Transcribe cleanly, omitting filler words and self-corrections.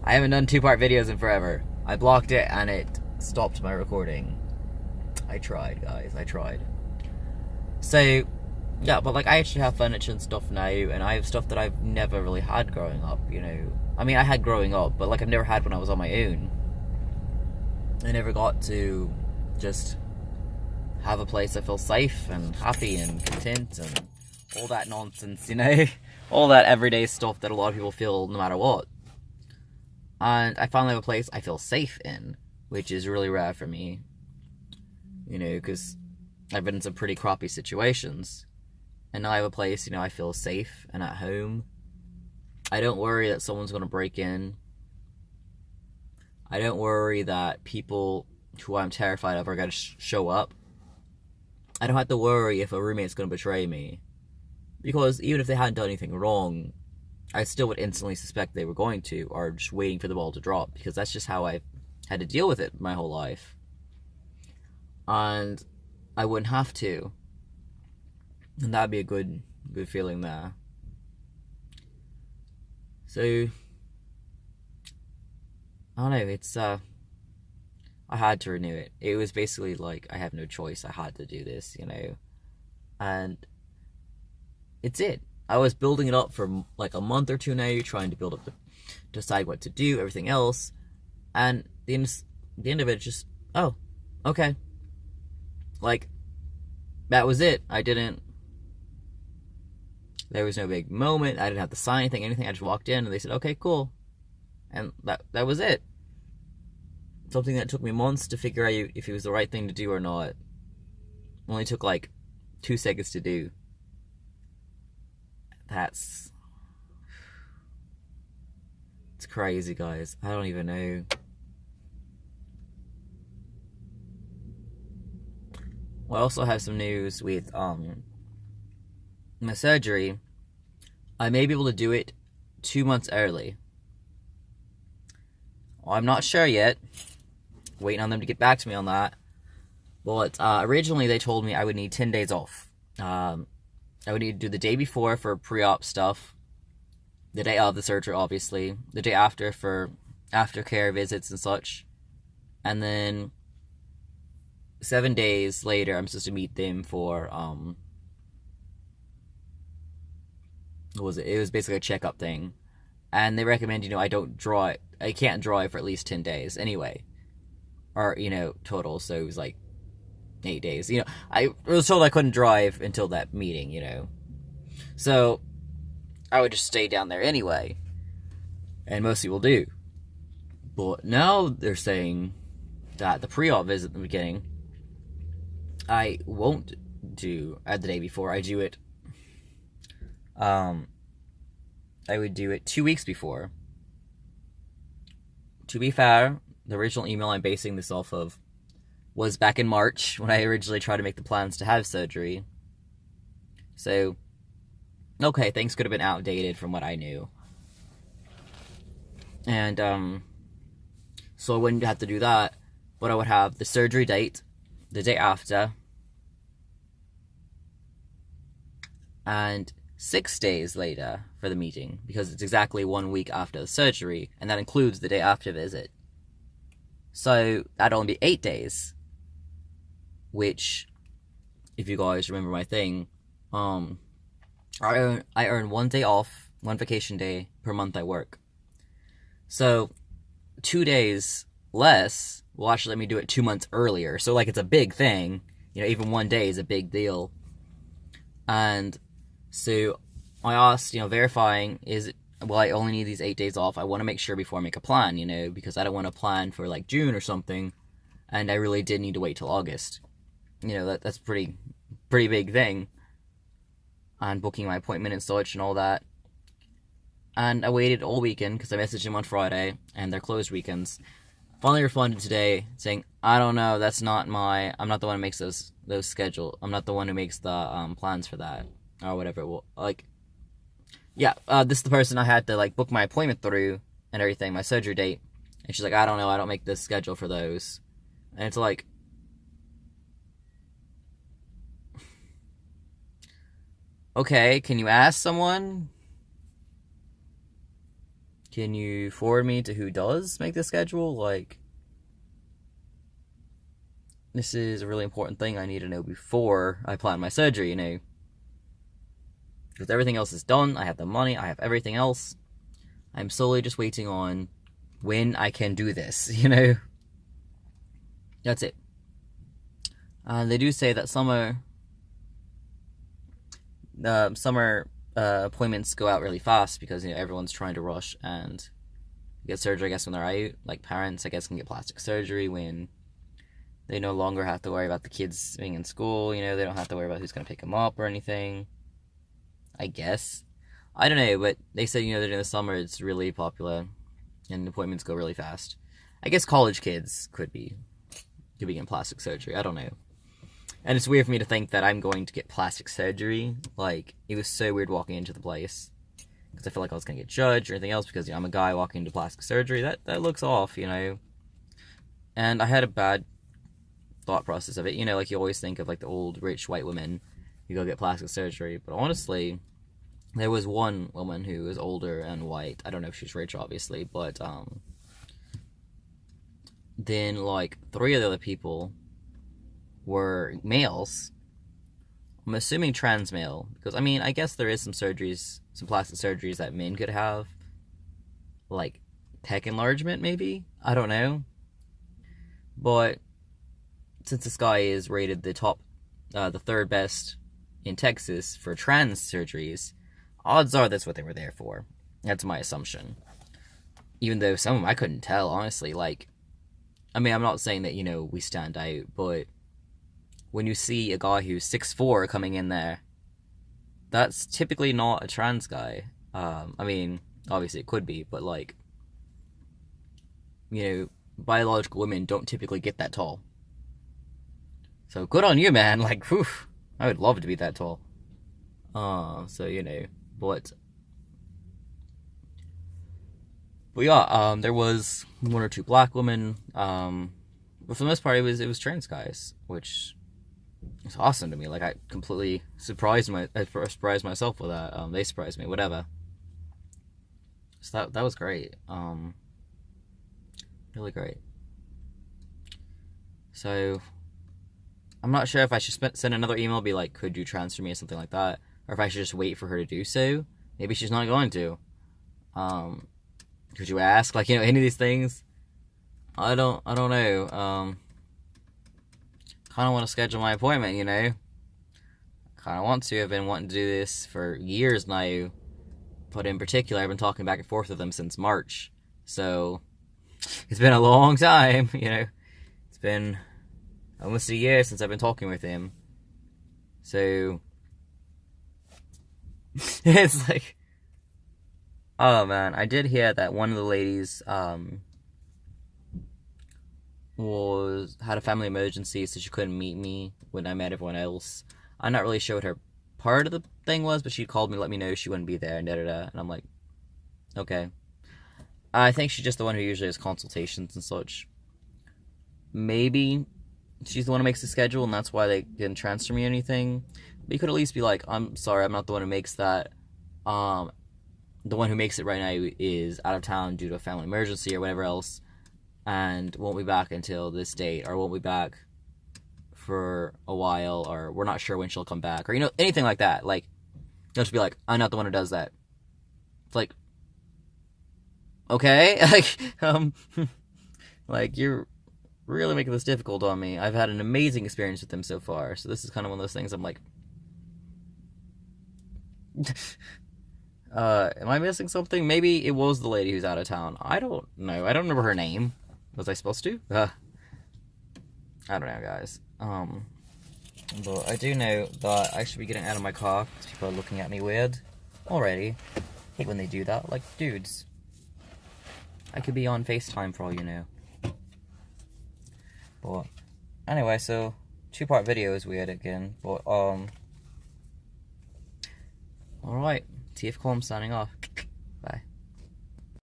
I haven't done two-part videos in forever. I blocked it and it stopped my recording. I tried, guys. I tried. So, yeah, but like I actually have furniture and stuff now, and I have stuff that I've never really had growing up, you know. I mean, I had growing up, but like I've never had when I was on my own. I never got to just have a place I feel safe and happy and content and all that nonsense, you know? All that everyday stuff that a lot of people feel no matter what. And I finally have a place I feel safe in, which is really rare for me. You know, because I've been in some pretty crappy situations. And now I have a place, you know, I feel safe and at home. I don't worry that someone's going to break in. I don't worry that people who I'm terrified of are going to show up. I don't have to worry if a roommate's going to betray me. Because even if they hadn't done anything wrong, I still would instantly suspect they were going to, or just waiting for the ball to drop, because that's just how I've had to deal with it my whole life. And I wouldn't have to. And that'd be a good feeling there. So, I don't know, it's, I had to renew it. It was basically like, I have no choice, I had to do this, you know. And it's it. I was building it up for like a month or two now, trying to build up, decide what to do, everything else. And the end of it, just, oh, okay. Like, that was it. There was no big moment. I didn't have to sign anything. I just walked in and they said, okay, cool. And that was it. Something that took me months to figure out if it was the right thing to do or not. Only took like 2 seconds to do. It's crazy, guys. I don't even know. Well, I also have some news with my surgery. I may be able to do it 2 months early. Well, I'm not sure yet. Waiting on them to get back to me on that. But originally they told me I would need 10 days off. I would need to do the day before for pre-op stuff, the day of the surgery, obviously, the day after for aftercare visits and such, and then 7 days later I'm supposed to meet them for what was it? It was basically a checkup thing, and they recommend, you know, I can't drive for at least 10 days anyway, or, you know, total. So it was like 8 days. You know, I was told I couldn't drive until that meeting, you know. So I would just stay down there anyway. And most people do. But now they're saying that the pre-op visit at the beginning, I won't do at the day before. I do it, I would do it 2 weeks before. To be fair, the original email I'm basing this off of was back in March, when I originally tried to make the plans to have surgery. So, okay, things could have been outdated from what I knew. And, so I wouldn't have to do that, but I would have the surgery date, the day after, and 6 days later for the meeting, because it's exactly 1 week after the surgery, and that includes the day after visit. So, that'd only be 8 days. Which, if you guys remember my thing, I earn 1 day off, 1 vacation day per month I work. So 2 days less will actually let me do it 2 months earlier. So like, it's a big thing, you know. Even 1 day is a big deal. And so I asked, you know, verifying, I only need these 8 days off. I want to make sure before I make a plan, you know, because I don't want to plan for like June or something, and I really did need to wait till August. You know, that's pretty big thing. And booking my appointment and such and all that. And I waited all weekend, because I messaged them on Friday, and they're closed weekends. Finally responded today saying, I don't know, I'm not the one who makes those schedule. I'm not the one who makes the plans for that, or whatever it will, like, yeah, this is the person I had to like book my appointment through and everything, my surgery date. And she's like, I don't know, I don't make this schedule for those. And it's like, okay, can you ask someone? can you forward me to who does make the schedule? Like, this is a really important thing I need to know before I plan my surgery, you know. Because everything else is done, I have the money, I have everything else. I'm solely just waiting on when I can do this, you know. That's it. They do say that summer appointments go out really fast because, you know, everyone's trying to rush and get surgery, I guess, when they're out. Like, parents, I guess, can get plastic surgery when they no longer have to worry about the kids being in school, you know. They don't have to worry about who's going to pick them up or anything, I guess. I don't know, but they said, you know, that in the summer it's really popular and appointments go really fast. I guess college kids could be getting plastic surgery. I don't know. And it's weird for me to think that I'm going to get plastic surgery. Like, it was so weird walking into the place. Because I feel like I was going to get judged or anything else because, you know, I'm a guy walking into plastic surgery. That looks off, you know. And I had a bad thought process of it. You know, like, you always think of, like, the old rich white women who go get plastic surgery. But honestly, there was one woman who was older and white. I don't know if she's rich, obviously. But, then, like, 3 of the other people were males. I'm assuming trans male, because I mean, I guess there is some surgeries, some plastic surgeries that men could have, like pec enlargement maybe, I don't know. But since this guy is rated the third best in Texas for trans surgeries, odds are that's what they were there for. That's my assumption. Even though some of them I couldn't tell, honestly. Like, I mean, I'm not saying that, you know, we stand out, but when you see a guy who's 6'4" coming in there, that's typically not a trans guy. I mean, obviously it could be, but, like, you know, biological women don't typically get that tall. So good on you, man. Like, whew, I would love to be that tall. So, you know, but yeah, there was 1 or 2 black women, but for the most part it was trans guys, which it's awesome to me. Like, I completely surprised myself with that. They surprised me, whatever. So that was great. Really great. So I'm not sure if I should send another email, be like, could you transfer me or something like that, or if I should just wait for her to do so. Maybe she's not going to. Could you ask, like, you know, any of these things? I don't know. Kind of want to schedule my appointment, you know. Kind of want to. I've been wanting to do this for years now. But in particular, I've been talking back and forth with them since March. So, it's been a long time, you know. It's been almost a year since I've been talking with him. So, it's like, oh man, I did hear that one of the ladies, had a family emergency, so she couldn't meet me when I met everyone else. I'm not really sure what her part of the thing was, but she called me to let me know she wouldn't be there, and and I'm like, okay. I think she's just the one who usually has consultations and such. Maybe she's the one who makes the schedule, and that's why they didn't transfer me or anything. But you could at least be like, I'm sorry, I'm not the one who makes that. The one who makes it right now is out of town due to a family emergency or whatever else, and won't be back until this date, or won't be back for a while, or we're not sure when she'll come back, or, you know, anything like that. Like, don't just be like, I'm not the one who does that. It's like, okay, like, like, you're really making this difficult on me. I've had an amazing experience with them so far, so this is kind of one of those things I'm like, am I missing something? Maybe it was the lady who's out of town. I don't know. I don't remember her name. Was I supposed to? I don't know, guys. But I do know that I should be getting out of my car because people are looking at me weird already. Hate when they do that. Like, dudes, I could be on FaceTime for all you know. But anyway, so 2-part video is weird again. But alright, TF Colm signing off.